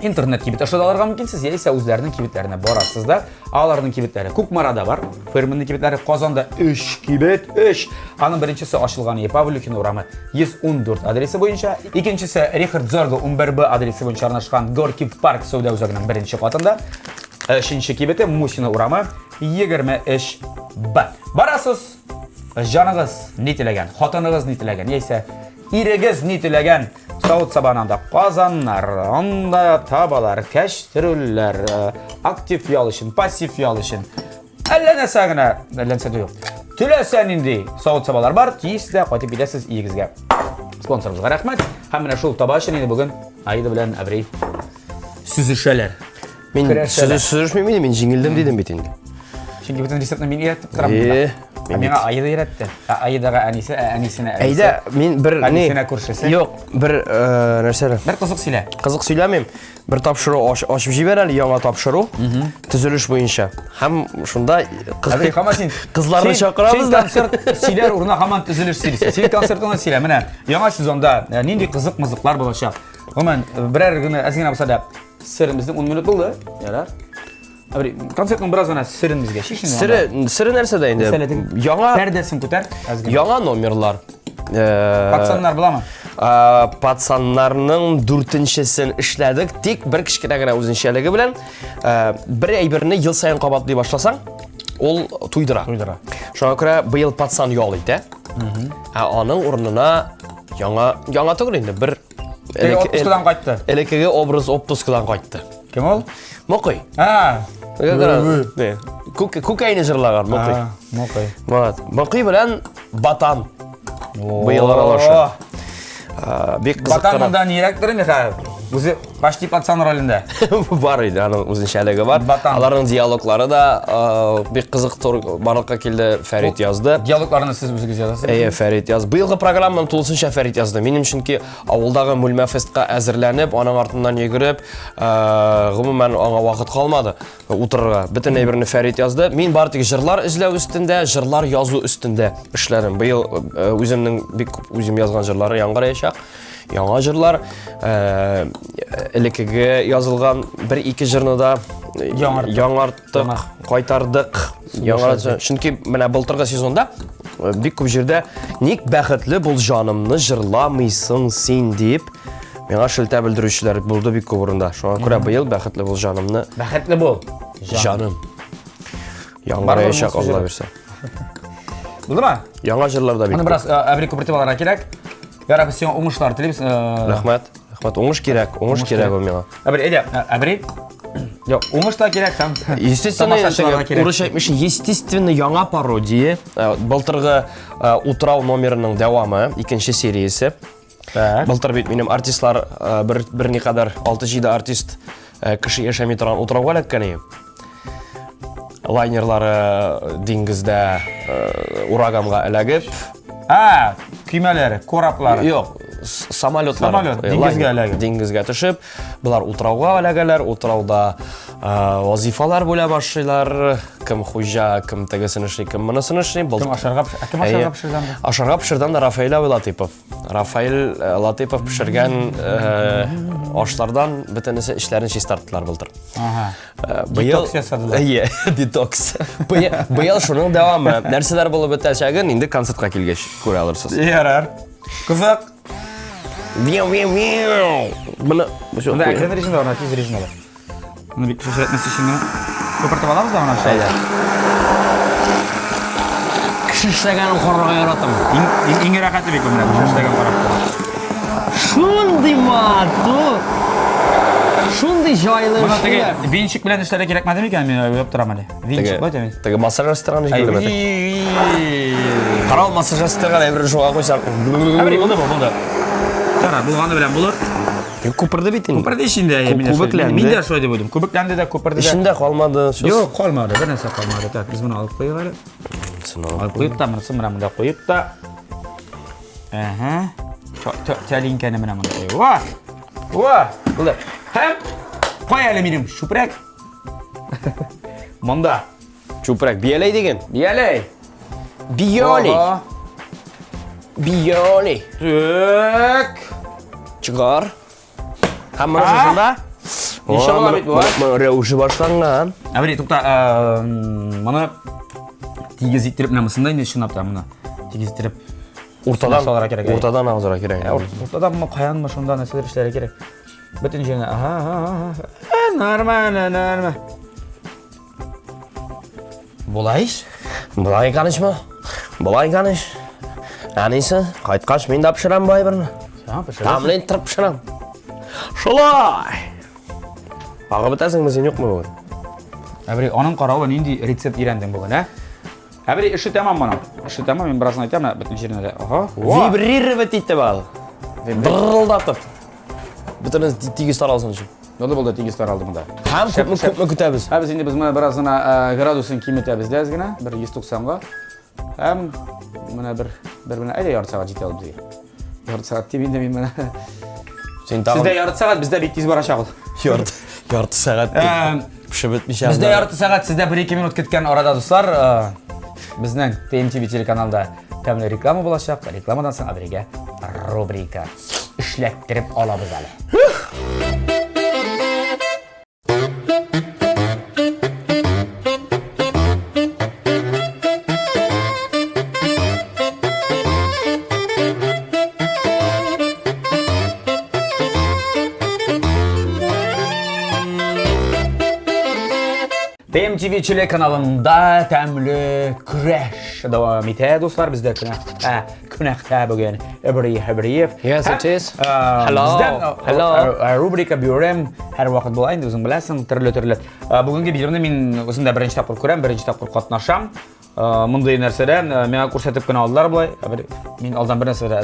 интернет кибет ашадаларға мүмкінсіз, яйса өздерінің кибетлеріне барасыз да. Алардың кибетлері Кукмарада бар, фирменің кибетлері Қазанда 3 кибет, 3. Аның біріншісі ашылғаны Павлюкин урамы 114 адресі бойынша, екіншісі Рихард Зорго 11Б адресі бойынша арнашқан Горки парк сауда өзағының бірінші қатында, үшінші кибеті Мусина урамы 23Б. Барасыз, жаныңыз нетілеген, қатыныңыз нетілеген, яйса ирегіз нетілеген сауыт сабананда қазанлар, анда табалар, кәштірулер, актив ялышын, пассив ялышын. Әлләнәсә генә, әлләнәсә дә юк. Теләсә нинди сауыт сабалар бар, тиесле кайтып китәсез игезгә. Спонсорыбызга рәхмәт. Һәм менә шул таба өчен инде бүген Аида белән Әбрей сүзешәләр. Мен сүзешмәймен, мен җиңелдем дидем бит инде. Чөнки бүтән рецептны мин өйрәтеп торам. Миңа Аида өйрәтте. Аидаға әнисенә. Әйдә, мин бер әнисенә күршесе. Юк, бер нәрсәләр. Бер кызык сөйлә. Кызык сөйләмим. Бер тапшыру ачып җибәр әле, яңа тапшыру. Төзелеш буенча. Һәм шунда кызларны чакырабыз да. Концерт сөйләр урына һаман төзелеш сөйләсә. Син концертыңа сөйлә. Менә яңа сезонда нинди кызык-мызыклар булачак. Гомумән берәр генә әзгенә булса да Sırımızın 10 minut oldu. Yarar. Abi konsertning biroz mana sirini bizga shishing. Siri narsada endi. Yangi Perdasini ko'tar. yangi nomerlar. Patsanlar bilaman. Patsanlarning 4-sini ishladik. Tek bir kichkinagina o'zinchaligi bilan bir aybirni yil sayin qabatlay boshlasang, ol tuydira. Shunga ko'ra bu yil patsan yo'qlaydi. Onun o'rnina yangi to'g'ri endi bir Otpuskadan qaytdi. Elekkaga obraz otpuskadan qaytdi. Kim ol? Mo'qiy. Ha. Ko'kayni jırlagan Mo'qiy. Mo'qiy. Evet. Mo'qiy bilan Batan. Bu yıl aralışı. Batandan yiraktirim ya. O'zi başlayıp patsan rolinde. Var idi, onun o'zinchaligi var. Alarning dialogları da bir qiziq barliqqa keldi, Farid yazdı. Dialoglarını siz o'zingiz yozasiz? Farid yazdı. Bu yilgi programmam to'lisincha Farid yazdı. Mening chunki avuldagi Mulma Festga azirlanib, onun ortidan yugurib, umuman ona vaqt qolmadi. O'tirga butunlay birini Farid yazdı. Men bartigi jırlar izlab ustida, jırlar yozuv ustida ishlarim. Bu yil o'zimning o'zim yozgan jırlari yangrayashaq. Yangi jırlar elekkaga yozilgan 1-2 jırni da yangartdik, qaytardik. Chunki mana былтыргы сезонda бик ko'p жерде ник бақытлы бұл жанымны жырламыйсың сен деп меңа шілтә білдірушілер болды бик көп орында. Шуңа күрә быел бақытлы бұл жанымны. Бақытлы бол. Жаным. Яңгырayacak Алла берсе. Булды ма? Яңа жырларда бик. Аны biraz әбри күпертеп керек. Ярабы сиңа уңышлар телибез. Рахмат. Уңыш керек у миңа. Әбри. Yok, уңыш та керек һәм. Естественно, урыш әйтмешин, естественно, яңа пародия. Былтыргы Утрау номерының дәвамы, икенче сериясе. Былтыр бит минем артистлар бер никадәр 6-7 артист кеше яшәми торган Утрауга эләккән. Лайнерлары диңгездә ураганга эләгеп, көймәләре, кораплары. Yok, самолетлар диңгезгә төшеп, булар Утрауга эләгәләр, Утрауда вазифалар була башлыйлар, кем хуҗа, кем тегесен эшли, кем монысын эшли. Кем ашарга пешергән? Ашарга пешергән да Рафаил Латипов. Рафаил Латипов пешергән ашлардан бөтенесе эшләрен чистарттылар былтыр. Детокс ясадылар. Детокс. Быел шуның дәвамы. Нәрсәләр булып бетәчәген инде концертка килгәч күрә алырсыз. Ярар. Кызык. Bunu Bunda ekran rejimde var, tiz rejimde var. Bunu bir küfür etmesi için kopartıp alamız da onu aşağıya. Kışlaganın korrağa yarattım. İngi rakatlı bir kumda, kışlagan korrağa. Şundi matu. Şundi joylar. Buna tege vinçik bilen işlere gerekmedi mi ki? Ben yaptıram hadi. Vinçik var değil mi? Tege masaj restoranı gibi mi? Karal masaj restoranı evre şoğa koysan. Abi oldu mu? Oldu. Tara, bulğanı bilen bulur. Kupırdı bitin. Kupırdı işinde. Kubuklendi. Min de şöyle buydum. Kubuklendi de kupırdı da. İşinde kalmadı. Yok kalmadı. Bir neyse kalmadı. Tak, biz bunu alıp koyuyorlar. Alıp koyup da mınısı mına koyup da. Təlin kəni mənə bunu koyuyor. Vah! Vah! Bulur. Hem koy əliminim. Şuprek. Manda. Çuprak. Biyeley degen. Biyeley. Biyoli. Biyoli. Tük. Çıkar. Hamur şaşında. İnşallah bit bu var. Revuşu başlangan. Abi tukta bana tigiz ittirip namusunda indi şunapta bana. Tigiz ittirip ortadan ağzıra gerek. Ortadan mı kayan mı şundan neseler işlere gerek. Bütün şeyine normal. Bulayış? Bulay kanışma. Bulay kanış. Anisi, kayıtkaç men de pişiren bay birini. Tamamlayın tırıp pişiren. Şolay. Ağa bitesin mi sen yok mu bugün? Abi onun kararı indi resept öğrendim bugün ha. Abi işi tamam bana. İşi tamam ben birazdan aytayım da bütün şeyine de. Vibrir betiydi bal. Bırıldatıp. Bütünüz tigiz taralsın için. Ne oldu tigisler aldım da. Hem köpme kütəbiz. Abi şimdi biz buna birazdan gradusun kimetəbiz de azgına. Bir 190'ga. Hem buna bir ayda yarı saat ciddi alıp bize. Yarı saat tibinde ben bana. Sizde yarı saat bizde bittiyiz var aşağı. Yarı saat. Pişip bitmiş. Bizde yarı saat sizde 1-2 minut ketken arada dostlar. Bizning TMTV telekanalda təmli reklama bo'lacaq. Reklamadan so'ng abriga rubrika ishlattirib olamiz hali. PMTV Chile kanalında təmli Crash devam etə. Dostlar, bizdə Künəxtə bugün Əbriyev. Yes, it is. Hello. Bizdən rubrika buyuram. Hər vaxt bulayın, özün biləsən, türlü. Bugünkü videomda mən özüm də birinci tapqır görəm, birinci tapqır qatnaşam. Мындай нәрседен меңа күрсәтеп кенә алдылар булай. Мин алдан бер нәрсәдә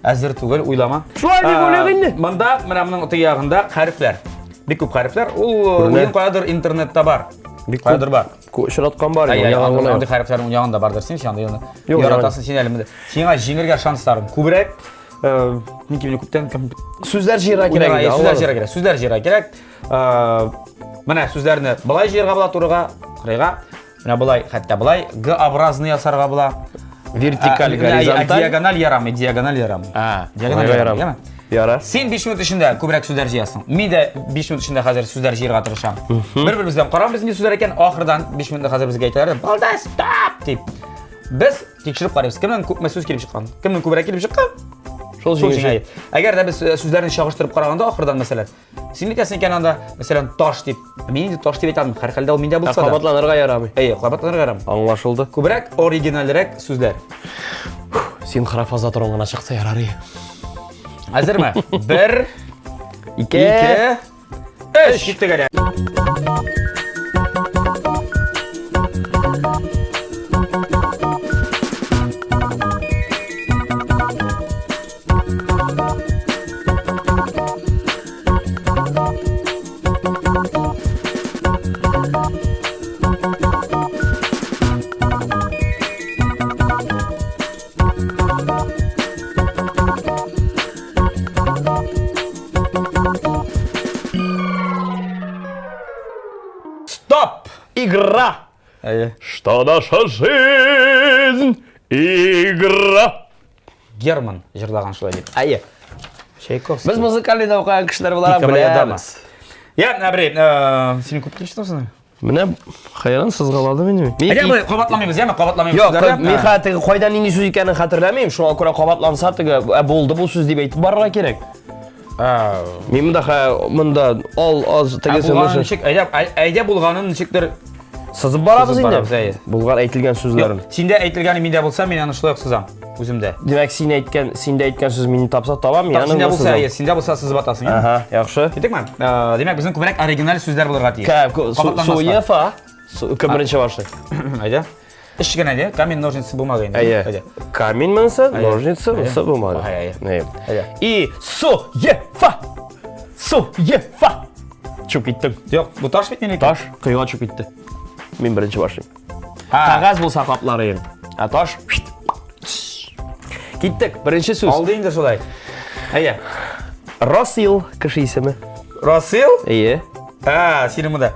әзер түгел, уйлама. Шулай дип уйлыйм инде. Монда менә моның ягында хәрефләр. Бик күп хәрефләр. Ул кайдыр интернетта бар. Бик кайдыр бар. Очраткан бар. Ягында хәрефләр уң ягында бардыр. Син шанда яратасың син әлемдә. Сиңа җиңергә шансларың күбрәк. Мин күптән Сүзләр җыярга кирәк. Сүзләр җыярга кирәк. Менә сүзләрне былай җыярга була турыга, кырыйга. Менә былай, хәтта былай Г-образны ясарга була. Вертикаль, горизонталь. Диагональ ярамый. Диагональ ярамый. Яра. Син 5 минут эчендә күбрәк сүзләр җыясың. Мин дә 5 минут эчендә хәзер сүзләр җыярга тырышам. Бер-беребездән карабыз нинди сүзләр икән, ахырдан 5 минутта хәзер безгә әйтәләр. Балда стоп дип. Без тикшереп карыйбыз. Кемнән күпме сүз килеп чыккан? Кемнән күбрәк килеп чыккан? Шул җиңүче. Әгәр дә без сүзләрне чагыштырып караганда ахырдан мәсәлән, син әйтәсең икән анда, мәсәлән, таш дип. Мин инде таш дип әйтәм, һәр хәлдә ул миндә булса да. Кабатланырга ярамый. Кабатланырга ярамый. Аңлашылды. Күбрәк оригиналрак сүзләр. Син храфаза торган гына чыкса ярар. Әзерме? 1 2 3 киттек әле. Стоп! Игра. Что наша жизнь? Игра. Герман җырлаган шулай дип. Чайковский. Без музыкалыйда укыган кешеләр буларак беләбез. Я, набри, син күп килештерсең. Менә хәйран сызгаладым инде. Әйдә, кабатламыйбыз, яме, кабатламыйбыз. Юк, мин хәтта кайдан нинди сүз икәнен хәтерләмим. Шуңа күрә кабатланса теге булды бу сүз дип әйтеп барырга кирәк. Мин монда аз теге сүзне. Әйдә булганын ничектер сызып барабыз инде. Булган әйтелгән сүзләрен. Синдә әйтелгәне миндә булса, мин аны шулай сызам үземдә. Димәк, синдә әйткән сүз мине тапса табам, яны булса. Синдә булса сызып атасың. Ага, яхшы. Китекме? Димәк, безнең күбрәк оригиналь сүзләр булырга тиеш. Суефа. Кем беренче башлый? Әйдә. Эш генә дә, камень ножницы бумага инде. Әйдә. Камень менсә, ножницы менсә бумага. Әйдә. И суефа. Суефа. Чуп киттем. Юк, бу таш бит минеке. Таш кыйга чуп китте. Мин беренче башлыйм. Кагаз булса капларыйм. Таш. Киттек, беренче сүз. Алды инде шулай. Әйе. Расил кеше исеме. Расил? Әйе. Синең монда.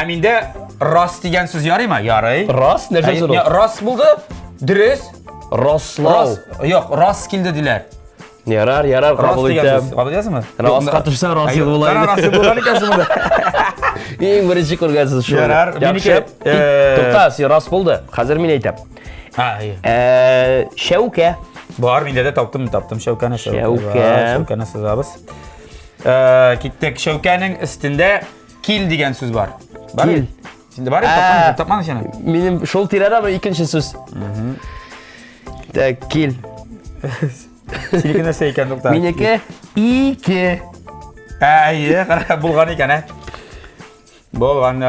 Миндә рас дигән сүз ярыймы? Ярый. Рас нәрсә ул? Рас булды. Дөрес. Раслау. Юк, рас килде диләр. Ярар, кабул итәм. Кабул итәсеңме? Раска төшсә расил булай. Расил булган икән монда. Иң беренче күргән сүз шу. Ярар. Минеке. Тукта, син рас булды. Хәзер мин әйтәм. Шәүкә. Бар, миндә дә таптым Шәүкәне. Шәүкәне сызабыз. Киттек, Шәүкәнең өстендә кил дигән сүз бар. Кил. Синдә бар, тапмадың сине? Минем шул тирәдә икенче сүз. Так, кил. Синеке нәрсә икән, тукта? Минеке ике. Әйе, булган икән, Булган.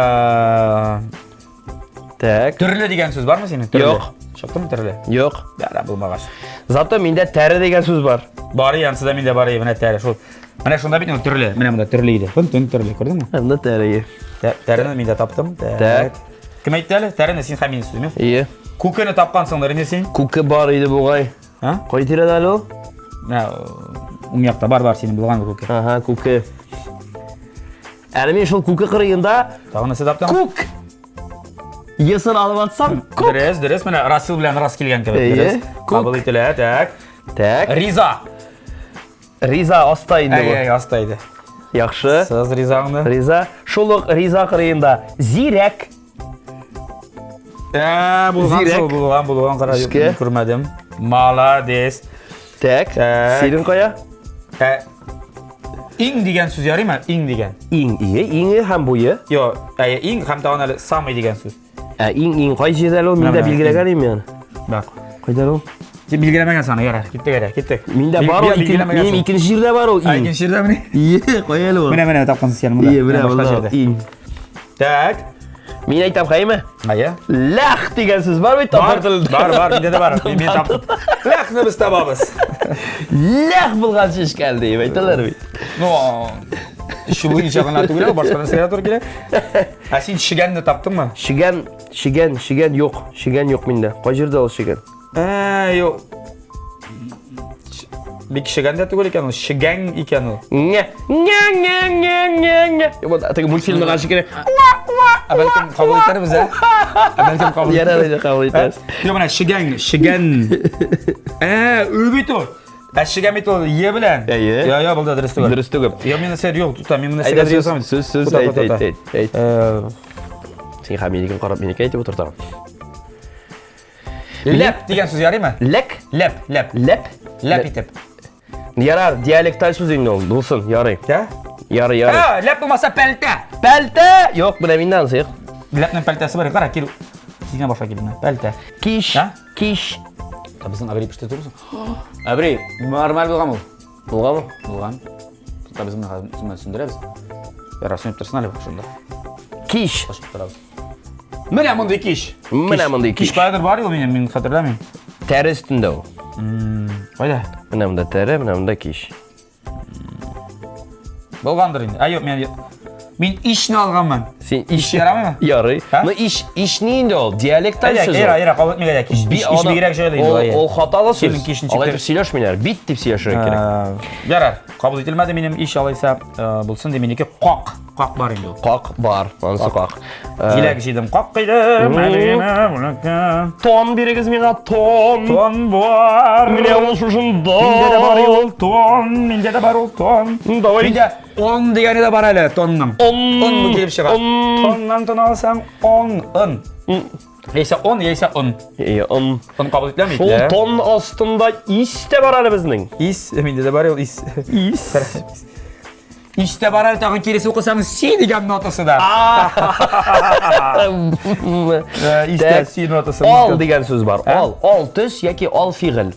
Так. Төрле дигән сүз бармы синең? Юк. Чыктымы төрле? Юк. Бәла булмагач. Зато миндә тәре дигән сүз бар. Бар, янсыда миндә бар, менә тәре шул. Менә шунда бит төрле. Менә монда төрле иде. Төн төрле, күрдеңме? Монда тәре. Тәрене миндә таптым. Так. Кем әйтте әле? Тәрене син һәм мин сүзме? Ие. Күкене тапкансыңдыр инде син? Күке бар иде бугай. Кай тирәдә әле ул? Уң якта бар синең булган күке. Ага, күке. Әле мин шул күке кырыенда тагын нәрсә таптым? Күк. Ясын алып атсам, күк. Дөрес, менә Расил белән рас килгән кебек. Дөрес. Кабул ителә, так. Риза аста инде бу. Аста иде. Яхшы. Сез ризаңны? Риза. Шул риза кырыенда зирәк. Булган кара күрмәдем. Молодец. Так. Синең кая? ing degan so'z yaraymi? Ing degan. Ingi ham bo'yi. Yo'q, ing ham tag'anali samый degan so'z. Ing qo'y yerda menda belgilagan men. Bak. Qo'yda u. Sen belgilamagan sana, yara. Ketdik. Menda bor u, mening ikkinchi yerda bor u. Ikkinchi yerda meni. Qo'yali u. Mana topqansiz yana bunda. Mana ing. Tak. Men aytam qaymi? Aya. Lax degan so'z bor bitta tilda. Bor, menda bor. Men topdim. Laxni biz topamiz. Lax bo'lgancha ish keldi deb aytalar bit. No. Shu bo'yicha qanday tugiladi? Boshqa narsaga to'g'ri keladi. Sen shiganni topdingmi? Shigan yo'q. Shigan yo'q menda. Qo'yjerda ol shigan. Yo'q. Bir shiganda tugul ekan, shigan ekan u. Nga. Bu atagi multfilmga qarshi kerak. Balkim qabul etadi biz, balkim qabul etadi. Yaraydi qabul etasiz. Yo'q, mana shigan. U bitu. Shigan bitu ye bilan. Yo'q, bo'ldi, durust tugul. Durust tugul. Yo'q, men narsa yo'q, tutam, men narsa yozaman. So'z ayt. Sen ham menga qarab menga aytib o'tirdim. Lap degan so'z yaraymi? Lap etib. Yarar, dialektal so'zingni ol, bo'lsin, yaray. Yaray. Lap bo'lmasa palta. Palta! Yo'q, buni mendan siq. Lapning paltasi bor, qara, kel. Sizga boshqa keldi. Palta. Kish. Bizning abri pishdi turibsan. Abri, normal bo'lganmi? Bo'lgan. Biz buni tushuntiramiz. Yarasini tursin hali shunda. Kish. Mana bunday kish. Kish qayerdir bor-ku men xatirlamayman. Teri üstünde o. Qayda? Mana bunda teri, mana bunda kish. Bo'lgandir endi. Yo'q, men ishni olganman. Sen ish yaramaymi? Yo'q. Bu ishni endi ol, dialektal so'z. Yara, qabul etmagan kish. Ish kerak joyda edi. O xatolı so'z. Senin kishni chektir. Olay сөйләшмәйләр, bit deb сөйләшәргә kerak. Yarar, qabul etilmadi. Mening ish olaysa bo'lsin deb meniki qoq bor endi. Qoq bor, onsi qoq. Jilak jedim qoq qildim, malima bunaka. Ton berigiz menga ton. Ton bor. Менә ул шушында. Menda da bor ul ton, menda da bor ul ton. Давай. Menda 10 degani da bor hali tonning. 10 bu kelib chiqadi. Tondan ton olsang 10. Yeysa 10, yeysa 10. On qabul etilamadi. Şol ton ostunda is de var hali bizning. Is, menda da bor ul is. İşte bana tag'in kelisi o'qisangiz si degan notasida. İşte si notasi. Ol degan so'z bor. Ol tuz yoki ol fe'l.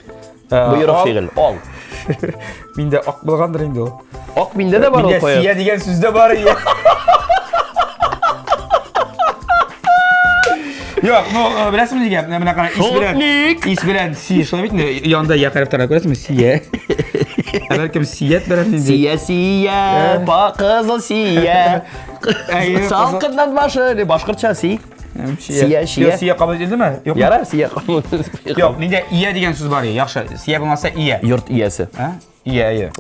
Buyruq fe'l. Ol. Menda oq bo'lgandir endi u. Oq menda da bor qo'yib. Menda siya degan so'zda bor edi. Yo'q, bilasizmi degan, bunaqa is bilan si shunday yonda yaqinib turadi, ko'rasizmi? Siya. Balkim siyat bilan Siya, qizil siya. Salqindan boshqacha si. Siya qabul etildimi? Yo'q. Yarar, siya qabul. Yo'q, menda iya degan so'z bor edi. Yaxshi, siya bo'lmasa iya. Yurt iyasi. Iya.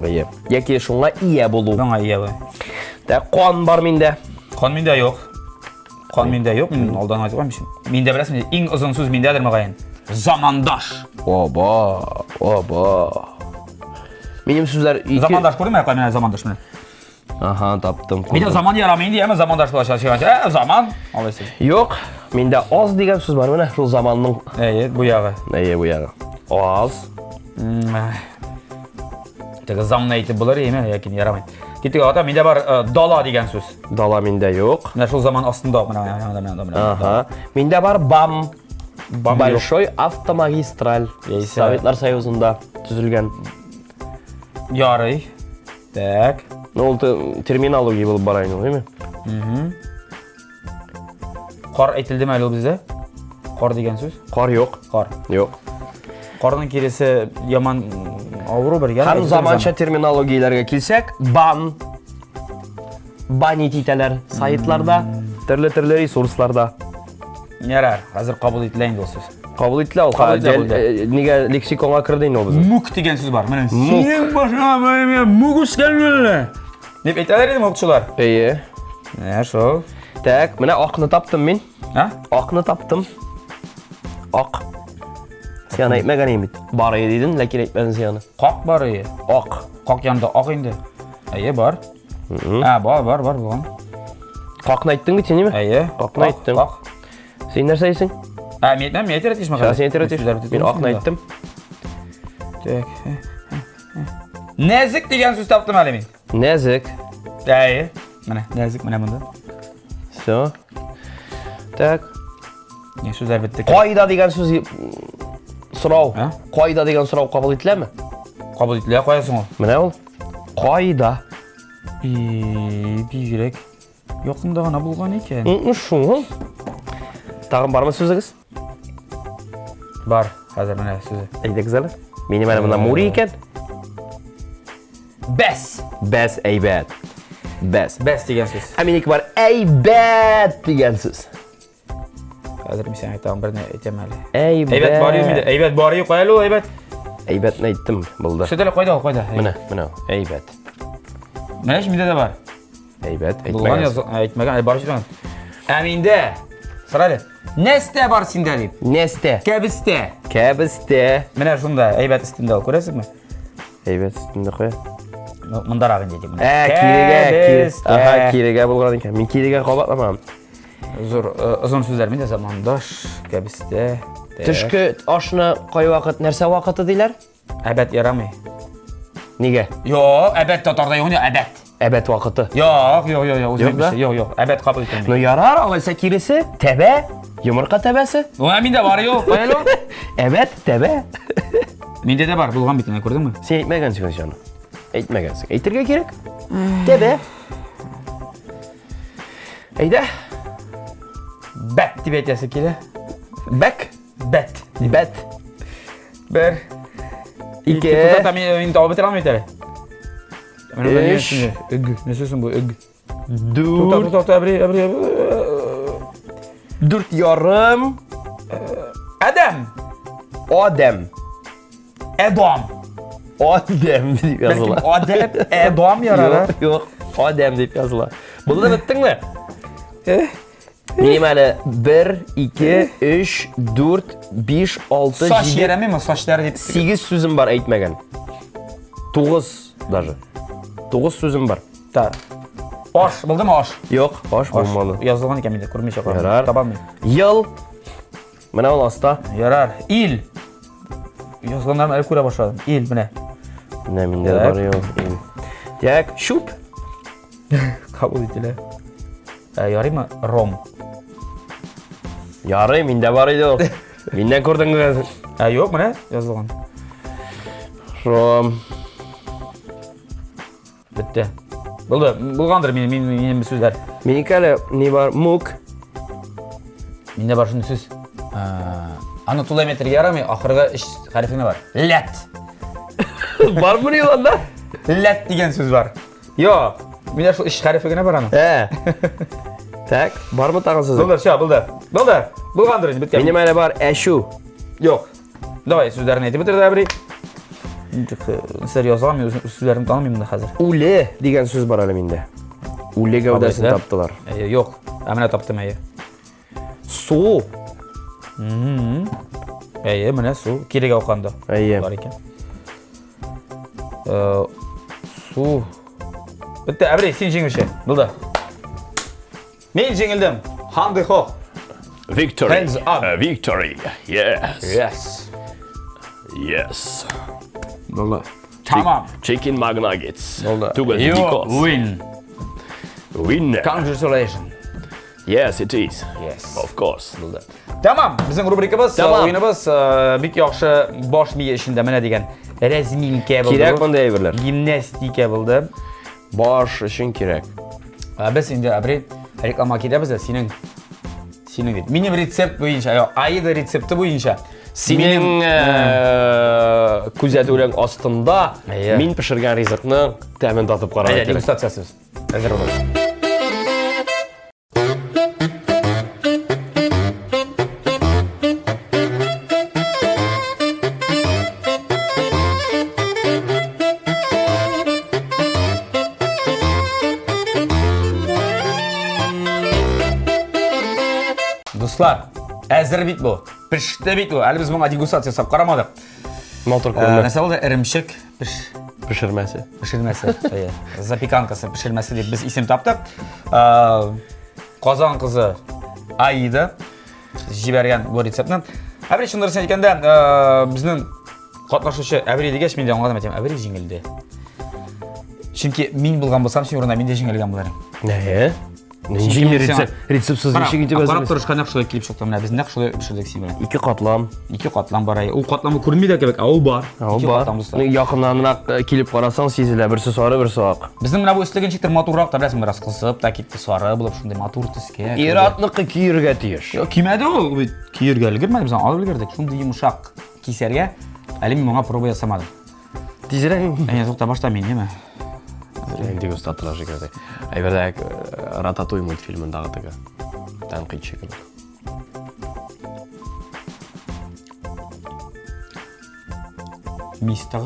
Yoki shunga iya bo'lu. Bunga iya bo'l. Da qon bor menda. Qon menda yo'q. Men oldin aytganman. Menda bilasizmi, eng uzun so'z mendadir mag'ayin. Zamondosh. Oba. Mening so'zlar zamondosh ko'rmay qo'yman zamondosh bilan. Aha, topdim. Menda zamon yaramaydi, ama zamondosh bo'lishadi. Zamon olaysiz. Yo'q, menda oz degan so'z bor, mana shu zamonning. Bu yog'i. Bu yog'i. Oz. Tega zamon aytib bo'lar-mi, lekin yaramaydi. Ketdik ota, menda bor dala degan so'z. Dala menda yo'q. Mana shu zaman ostida, mana. Aha. Menda bor BAM. Большой автомагистраль. Sovetlar Soyuzunda tuzilgan. Yo'q. Tak. Nol terminologiya bo'lib boraymi, deymi? Qor aytildimi hali bizda? Qor degan so'z? Qor yo'q. Yo'q. Qorning kelisi yomon og'ru birga. Ham zamoncha terminologiyalarga kelsak, banititalar saytlarda, turli resurslarda. Yarar, hozir qabul etilaydi o so'z. Qabul etiladi. Nega leksikonga kirding o bizni? Muk degan so'z bor. Mana sen boshqa muguskanlar deb aytadilar o'quvchilar. Shu. Tak, mana oqni topdim men. Oqni topdim. Oq. Sen aytmagan edim. Bor edi deding, lekin aytmading sen. Qoq bor edi. Oq. Qoq yonida oq endi. Bor. Bor bo'lgan. Qoqni aytdingmi senmi? Qoqni aytdim. Sen narsa aytsang? Men aytayotishman. Sen aytayotishsan. Men oqni aytdim. Nazik degan so'z topdim hali men. Нәзік. Міне, нәзік, міне мұнда. Все. Так. Не сөздер бітті. Қайда деген сөз сұрау. А? Қайда деген сұрау қабыл етіле ме? Қабыл етіле қоясың ол. Міне ол. Қайда. Бигірек. Yoqында ғана болған екен. Шуң. Тағын бар ма сөзіңіз? Бар, қазір міне сөзі. Әйдек зәлі. Менің әлі мұнда мұри екен. Бәс. Бәс, әйбәт. Бәс. Бәс деген сөз. Әменекі бар әйбәт деген сөз. Қазір мен сен айтамын, біріне айтам әлі. Әйбәт. Әйбәт бар емейді. Әйбәт бар ем, қоялы ол әйбәт. Әйбәтін айттым бұлды. Сөйтелі қойда ол, қойда. Міне, әйбәт. Міне менде де бар. Әйбәт, Бұлған айтмаған, бар жүрген. Әмінде, сұрады. Несте бар сінде дейіп? Несте. Кәбісте. Кәбісте. Міне шында әйбәт үстінде ол, көресің ме? Әйбәт үстінде қоя. Мұндарағын деді. Кереге болған екен. Мен кереге қабатламам. Ұзын сөздер менде замандаш, кәбісте. Түшкі ашыны қой вақыт, нәрсе вақыты дейлер? Әбәт ярамай. Неге? Йоқ, әбәт татарда yoğun ya, әбәт. Әбәт вақыты. Yo'q, әбәт қабыл етілмей. Ну ярар, алайса кересі, тәбә, юмырқа тәбәсі. Менде бар, yo'q, қоялы. Әбәт, тәбә. Менде де бар, бұлған бетіне, көрдің мі? Сен айтмәгәнсің жаны. Айтмәгәнсің. Әйтергә керек. Тәбә. Әйдә. Бәт деп айтасы келе. Бәк. Бәт. Бәт. Бір. Ике. Тұтата мен тауып бітір алмай тәрі. Үш. Үг. Не сөзің бұл, үг. Дүрт. Тұта, Дүрт ярым. Әдәм. Адәм. Әдам. Адәм деп yazıла. Әдәм, әдам ярар. Yox, Adəm deyib yazıla. Bunu da bittin mi? Benim hələ 1, 2, 3, 4, 5, 6, 7, Saç yerəmi mi? Saçları deyip. 8 sözüm var aytmagan. 9 даже. 9 sözüm var. Da. Aş, bildi mi aş? Yox, aş olmalı. Yazılған екен менде, көрмейше қоямын. Yarar. Табамын. Yıl. Mənə ol asta. Yarar. İl. Yazılanlarımı әлі көре başladım. İl, mine. Nə mində də var yox. Yak, şup. Kabul etile. Yarayım mı? Rom. Yarı mində var idi o. Mindən gördün mü? Yok mu ne? Yazılған. Rom. Bitti. Bulğandır benim sözler. Meniki hələ ne var? Muk. Mende var şunu söz. Anatolemetri yaramay, ahırga iş harfine var. Let. Var mı ne lan da? Let деген söz var. Yo. Mende şu iş harfine var anam. He. Tak, var mı tağın sözü? Buldur. Bulğandır. Bitti. Benim hələ var əşu. Yok. Давай sözlerini aytib bitir də bir. Seriyoz alamıyor, sözlerimi tanımayayım da hazır. Ule degan söz var hələ mində. Ule gövdəsini tapdılar. Yok. Əminə tapdım əyi. Su. Əyi, mənə su. Kerek oxanda. Əyi. Var ekan. Su. Bitti, əbri, sen jеңilші. Bildi. Men jеңildim. Hamdi xoq. Victory. Hands up. Victory. Yes. Yes. Yes. Bildi. Tamam. Chicken McNuggets. Oldu. Together You because win. winner. Congratulations. Yes, it is. Yes. Of course. Bildi. Tamam, bizning rubrikamiz, Tamam. o'yinimiz bek yaxshi bosh miya ishida mana degan razminka bo'ldi. Kerak bunday ayyorlar. Gimnastika bo'ldi. Bosh uchun kerak. Biz endi abri reklama ketamiz, sening deydi. Mening retsept bo'yicha, yo'q, Aida retsepti bo'yicha. Sening kuzatuving ostida men pishirgan rizqni ta'min tatib qarash kerak. Degustatsiyasiz. Hazır bo'ling. Dostlar, hazır bit bu. Pişti bit bu. Hali biz buna degustatsiya yapıp qaramadık. Motor ko'rdi. Mesela oldu erimshik Pishirmasi. pişirmesi. Zapikankası pişirmesi diye biz isim taptık. Qozon qizi Aida jibergan bu retseptni. Abri shunday sen ekanda bizning qatnashuvchi Abri degach men anladim aytayman. Abri jingildi. Чөнки мин булган булсам, син урында мин дә җиңелгән буларым. Не? Рецептсыз ничек итеп Карап әзерлисең? торышка нәкъ шулай килеп чыкты. Менә без нәкъ шулай пешердек син белән. 2 катлам. 2 катлам бар. Ул катламы күренми дә кебек, ул бар. 2 катлам дуслар. Якыннанрак килеп карасаң, сизелә, берсе сары, берсе ак. Безнең менә бу өслеген чиктер матуррак та беләсең, бераз кысып та китте сары булып шундый матур төскә. Иратныкы киергә тиеш. Кимәде ул бит киергә өлгермәде, без алып өлгердек. Шундый йомшак кисәргә. Әле мин моңа проба ясамадым. Тизрәк. Әйе, тукта башта мин, неме? Инде устатылар шикелле. Әйбердәк Рататуй мультфильмындагы теге. Тәнкыйть шикелле. Мистер.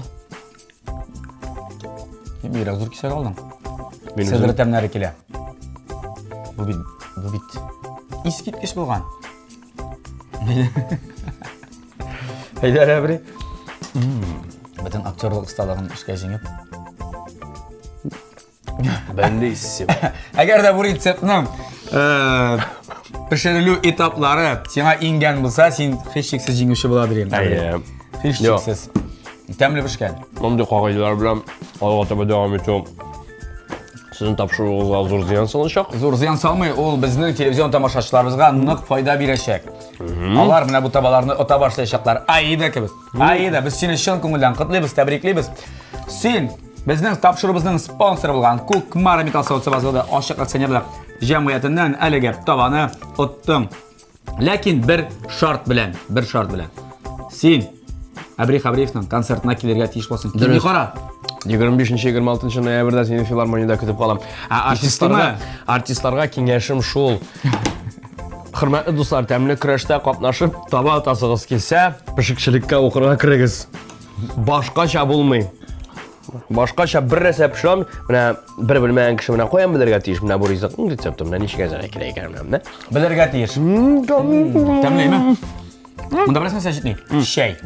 Мин biraz зур кисәк алдым. Мин Сәдер үзем тәмнәре килә. Бу бит искиткеч булган. Әйдәр әбри. Бөтен актерлык осталыгын эшкә җиңеп. Ben de isim. Әгәр дә бу рецептның пешерелү этаплары сиңа ингән булса, син һичшиксез җиңүче буладыр инде. Әйе. Һичшиксез. Тәмле пешкән. Мондый кагыйдәләр белән алга таба дәвам итү. Сезнең тапшыруыгызга зур зыян салачак. Зур зыян салмый, ул безнең телевизион тамашачыларыбызга нык файда бирәчәк. Алар менә бу табаларны ота башлаячаклар. Аида кебек. Аида, без сине чын күңелдән котлыйбыз, тәбриклибез. Син безнең тапшырыбызның спонсоры булган Кукмара металл заводы ачык акционерлык җәмгыятеннән әлегә табаны оттың. Ләкин бер шарт белән. Син Әбри Хабриевның концертына килергә тиеш булсын. Килми кара. 25-26 ноябрьдә сине филармониядә көтеп калам. Артистларга киңәшем шул. Хөрмәтле дуслар, тәмле көрәштә катнашып, таба атасыгыз килсә, пешекчелеккә укырга кирегез. Башкача булмый. Башкача бер рәсәп пешерәм, менә бер белмәгән кеше менә каян белергә тиеш, менә бу ризыкның рецепты менә ничек әзерләргә кирәк икән менә. Белергә тиеш. Тәмлеме? Монда бераз нәрсә җитми. Чәй.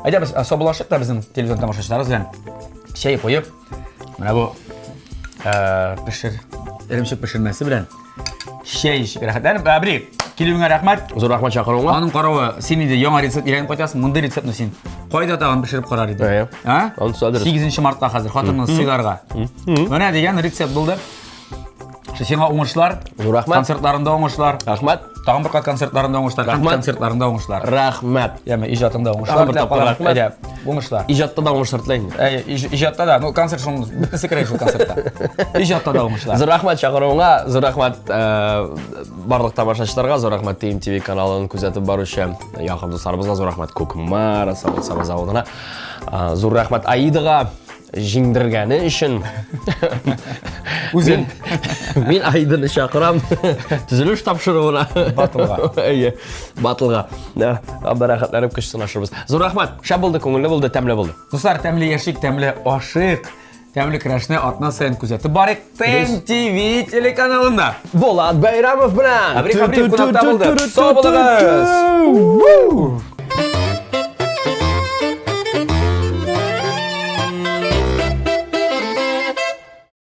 Әйдә без особалашып та безнең телевизион тамашачыларыбыз белән чәй куеп, менә бу эремчек пешермәсе белән чәй эчеп рәхәтләнеп, Әбри, килүеңә рәхмәт. Зур рәхмәт чакыруыңа. Аның каравы, син инде яңа рецепт өйрәнеп кайтасың. Мондай рецептны син кайда тагын пешереп карар идең? Әйе. А? Аны садыр. 8 мартта хәзер хатынны сыйларга. Менә дигән рецепт булды. Сиңа уңышлар. Зур рәхмәт. Концертларында уңышлар. Рәхмәт. Тагын бер концертларында уңышлар. Концертларында уңышлар. Рәхмәт. Яме иҗатында уңышлар. Әйдә, уңышлар. Иҗатта да уңышлар теләйм. Әйе, иҗатта да, ну концерт шуның бөтенесе керә шул концертта. Иҗатта да уңышлар. Зур рәхмәт чакыруыңа, зур рәхмәт барлык тамашачыларга, зур рәхмәт ТМТV каналын күзәтеп баручы якын дусларыбызга, зур рәхмәт Кукмара заводына, зур рәхмәт Аидага җиңдергәне өчен. Үзен Мин Аиданы чакырам төзелеш тапшыруына. Батылга. Әйе, батылга. Бәрәхәтләнеп көч сынашырбыз. Зур рәхмәт. Шәп булды, күңелле булды, тәмле булды. Дуслар, тәмле яшик, тәмле ашык, тәмле көрәшне атна саен күзәтеп барыйк ТМТV телеканалында. Болат Бәйрәмов белән. Әбри Хабриев кунакта булды. Сау булыгыз.